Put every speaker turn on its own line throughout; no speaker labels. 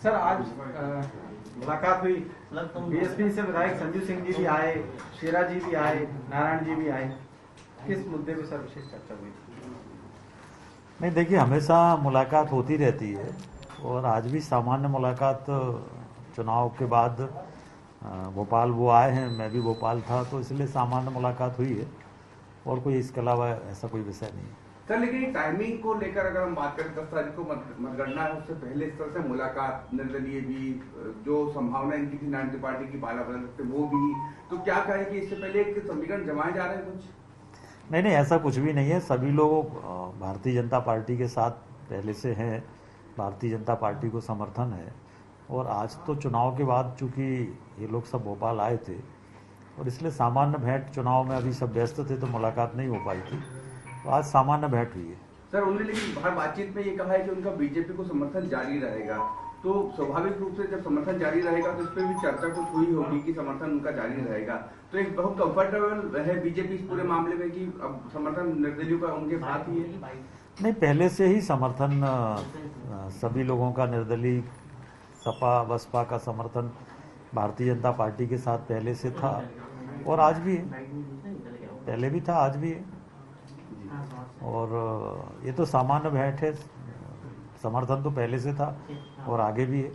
Sir आज मुलाकात हुई, बीएसपी से विधायक संजू सिंह जी भी आए, शेरा जी भी आए, नारायण जी भी आए, किस मुद्दे पे सर विशेष चर्चा हुई?
नहीं, देखिए हमेशा मुलाकात होती रहती है और आज भी सामान्य मुलाकात चुनाव के बाद भोपाल वो आए हैं, मैं भी भोपाल था, तो इसलिए सामान्य मुलाकात हुई है और कोई इसके अलावा ऐसा कोई विषय नहीं है।
सर लेकिन टाइमिंग को लेकर अगर हम बात करें 10 तारीख को मतगणना है, उससे पहले इस तरह से मुलाकात, निर्दलीय भी जो संभावना इनकी थी नारायण त्रिपाठी की पाला बदल सकते वो भी, तो क्या कहें कि इससे पहले एक समीकरण जमाए जा रहे हैं कुछ?
नहीं, ऐसा कुछ भी नहीं है। सभी लोग भारतीय जनता पार्टी के साथ पहले से हैं, भारतीय जनता पार्टी को समर्थन है और आज तो चुनाव के बाद चूंकि ये लोग सब भोपाल आए थे और इसलिए सामान्य भेंट, चुनाव में अभी सब व्यस्त थे तो मुलाकात नहीं हो पाई थी, तो आज सामान्य भेंट हुई है।
सर उन्होंने लेकिन हर बातचीत में ये कहा है कि उनका बीजेपी को समर्थन जारी रहेगा, तो स्वाभाविक रूप से जब समर्थन जारी रहेगा तो इस पर भी चर्चा कुछ हुई होगी कि समर्थन उनका जारी रहेगा, तो एक बहुत कंफर्टेबल है बीजेपी इस पूरे मामले में कि अब समर्थन निर्दलीयों का उनके साथ ही है?
नहीं, पहले से ही समर्थन सभी लोगों का, निर्दलीय, सपा बसपा का समर्थन भारतीय जनता पार्टी के साथ पहले से था और आज भी है, पहले भी था, आज भी है। और ये तो सामान्य भेंट है, समर्थन तो पहले से था और आगे भी है।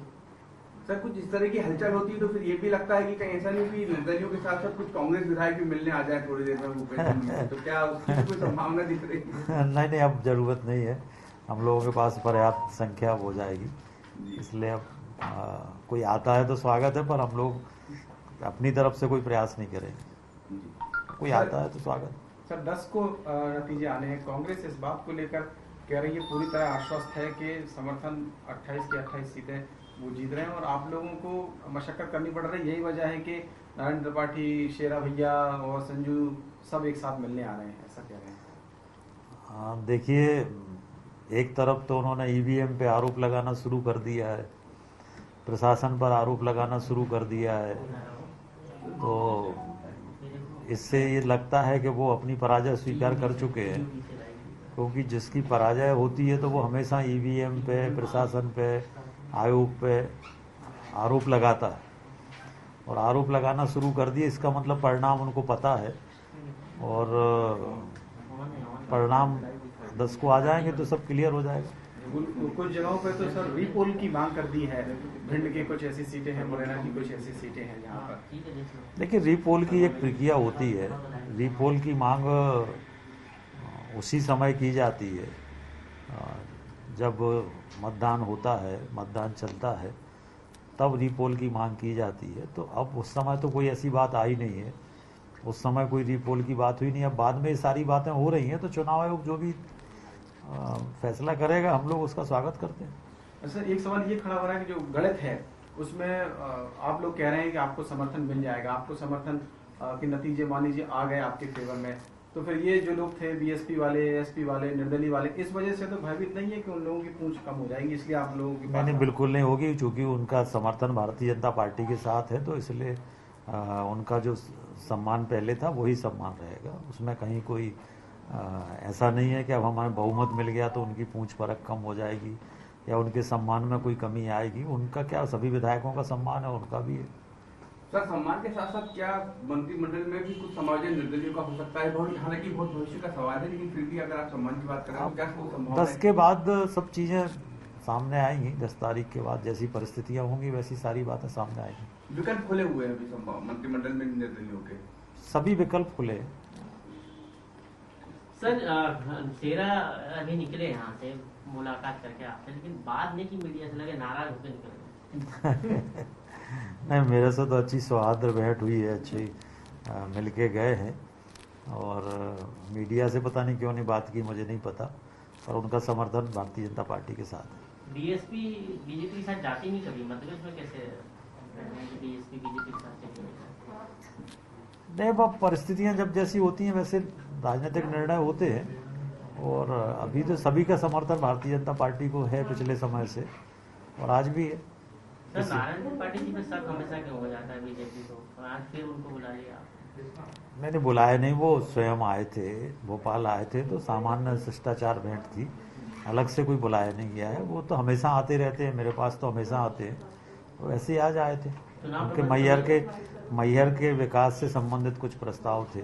सर कुछ इस तरह की हलचल होती है तो फिर ये भी लगता है कि कहीं ऐसा नहीं कि निर्दलियों के साथ साथ कुछ कांग्रेस विधायक भी मिलने आ जाए थोड़ी देर में भूपेंद्र में, तो क्या उसकी कोई संभावना दिख रही है?
नहीं, अब जरूरत नहीं है, हम लोगों के पास पर्याप्त संख्या हो जाएगी, इसलिए अब कोई आता है तो स्वागत है, पर हम लोग अपनी तरफ से कोई प्रयास नहीं करेंगे। कोई आता है तो स्वागत।
सर 10 को नतीजे आने हैं, कांग्रेस इस बात को लेकर कह रही है, पूरी तरह आश्वस्त है कि समर्थन 28 की 28 सीटें वो जीत रहे हैं और आप लोगों को मशक्कत करनी पड़ रही है। यही वजह है कि नारायण त्रिपाठी, शेरा भैया और संजू सब एक साथ मिलने आ रहे हैं, ऐसा कह रहे हैं।
हाँ, देखिए, एक तरफ तो उन्होंने ईवीएम पे आरोप लगाना शुरू कर दिया है, प्रशासन पर आरोप लगाना शुरू कर दिया है, तो इससे ये लगता है कि वो अपनी पराजय स्वीकार कर चुके हैं, क्योंकि जिसकी पराजय होती है तो वो हमेशा ईवीएम पे, प्रशासन पे, आयोग पे आरोप लगाता है और आरोप लगाना शुरू कर दिए, इसका मतलब परिणाम उनको पता है और परिणाम 10 को आ जाएंगे तो सब क्लियर हो जाएगा।
कुछ जगहों पे तो सर रीपोल की मांग कर दी है, भिंड की कुछ ऐसी सीटें हैं, मुरैना की कुछ ऐसी सीटें हैं जहाँ पर।
देखिए, रीपोल की एक प्रक्रिया होती है, रीपोल की मांग उसी समय की जाती है जब मतदान होता है, मतदान चलता है, तब रीपोल की मांग की जाती है। तो अब उस समय तो कोई ऐसी बात आई नहीं है, उस समय कोई रीपोल की बात हुई नहीं। अब बाद में ये सारी बातें हो रही हैं, तो चुनाव आयोग जो भी फैसला करेगा हम लोग उसका स्वागत करते हैं।
सर एक सवाल ये खड़ा हो रहा है कि जो गलत है उसमें आप लोग कह रहे हैं कि आपको समर्थन मिल जाएगा, आपको समर्थन के नतीजे मान लीजिए आ गए आपके फेवर में, तो फिर ये जो लोग थे बीएसपी वाले, एसपी वाले, निर्दलीय वाले, इस वजह से तो भयभीत नहीं है कि उन लोगों की पूंछ कम हो जाएगी, इसलिए आप लोगों की
नहीं, बिल्कुल नहीं होगी, क्योंकि उनका समर्थन भारतीय जनता पार्टी के साथ है, तो इसलिए उनका जो सम्मान पहले था वही सम्मान रहेगा। उसमें कहीं कोई ऐसा नहीं है कि अब हमें बहुमत मिल गया तो उनकी पूंछ परख कम हो जाएगी या उनके सम्मान में कोई कमी आएगी। उनका क्या, सभी विधायकों का सम्मान है, उनका भी है।
सर सम्मान के साथ साथ क्या मंत्रिमंडल में भी कुछ समायोजन निर्दलीयों का हो सकता है? बहुत, हालांकि बहुत भविष्य का सवाल है, लेकिन फिर भी अगर आप सम्मान की बात करें तो क्या संभावना?
10 के बाद सब चीजें सामने आएंगी, 10 तारीख के बाद जैसी परिस्थितियां होंगी वैसी सारी बातें सामने आएंगी।
विकल्प खुले हुए हैं अभी मंत्रिमंडल में निर्दलीयों के?
सभी विकल्प खुले हैं।
सर शेरा अभी निकले यहाँ से मुलाकात करके आपसे, लेकिन बाद में की मीडिया से लगे नाराज होकर निकले।
नहीं, मेरे से तो अच्छी सौहार्द भेंट हुई है, अच्छी मिलके गए हैं और मीडिया से पता नहीं क्यों नहीं बात की, मुझे नहीं पता, पर उनका समर्थन भारतीय जनता पार्टी के साथ है।
बीएसपी बीजेपी के साथ जाती नहीं कभी, मतलब इसमें कैसे बीएसपी बीजेपी के साथ चलती?
नहीं, अब परिस्थितियां जब जैसी होती हैं वैसे राजनीतिक निर्णय होते हैं और अभी तो सभी का समर्थन भारतीय जनता पार्टी को है पिछले समय से और आज भी है।
सर नारायण त्रिपाठी जी पे शक हमेशा क्यों हो जाता है बीजेपी को, और आज फिर उनको बुला लिया?
मैंने बुलाया नहीं, वो स्वयं आए थे, भोपाल आए थे, तो सामान्य शिष्टाचार भेंट थी, अलग से कोई बुलाया नहीं गया है, वो तो हमेशा आते रहते हैं, मेरे पास तो हमेशा आते हैं, तो ऐसे ही आज आए थे। उनके मैहर के विकास से संबंधित कुछ प्रस्ताव थे,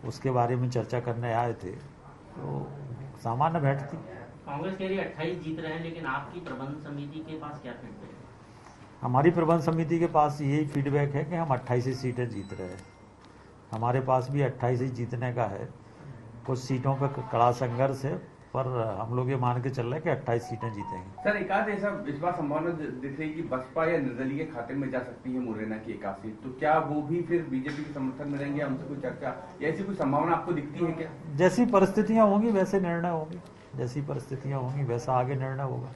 उसके बारे में चर्चा करने आए थे, तो सामान्य भेंट थी।
कांग्रेस कह रही है 28 जीत रहे हैं, लेकिन आपकी प्रबंध समिति के पास क्या फीडबैक है?
हमारी प्रबंध समिति के पास यही फीडबैक है कि हम 28 ही सीटें जीत रहे हैं। हमारे पास भी 28 ही जीतने का है, कुछ सीटों पर कड़ा संघर्ष है, पर हम लोग ये मान के चल रहे हैं कि 28 सीटें जीतेंगे।
सर, एक आध ऐसा इस बार संभावना दिख रही है कि बसपा या निर्दलीय के खाते में जा सकती है मुरैना की 1 सीट, तो क्या वो भी फिर बीजेपी के समर्थन में रहेंगे? हमसे कोई चर्चा या ऐसी कोई संभावना आपको दिखती है क्या?
जैसी परिस्थितियां होंगी वैसे निर्णय होंगे, जैसी परिस्थितियां होंगी वैसा आगे निर्णय होगा।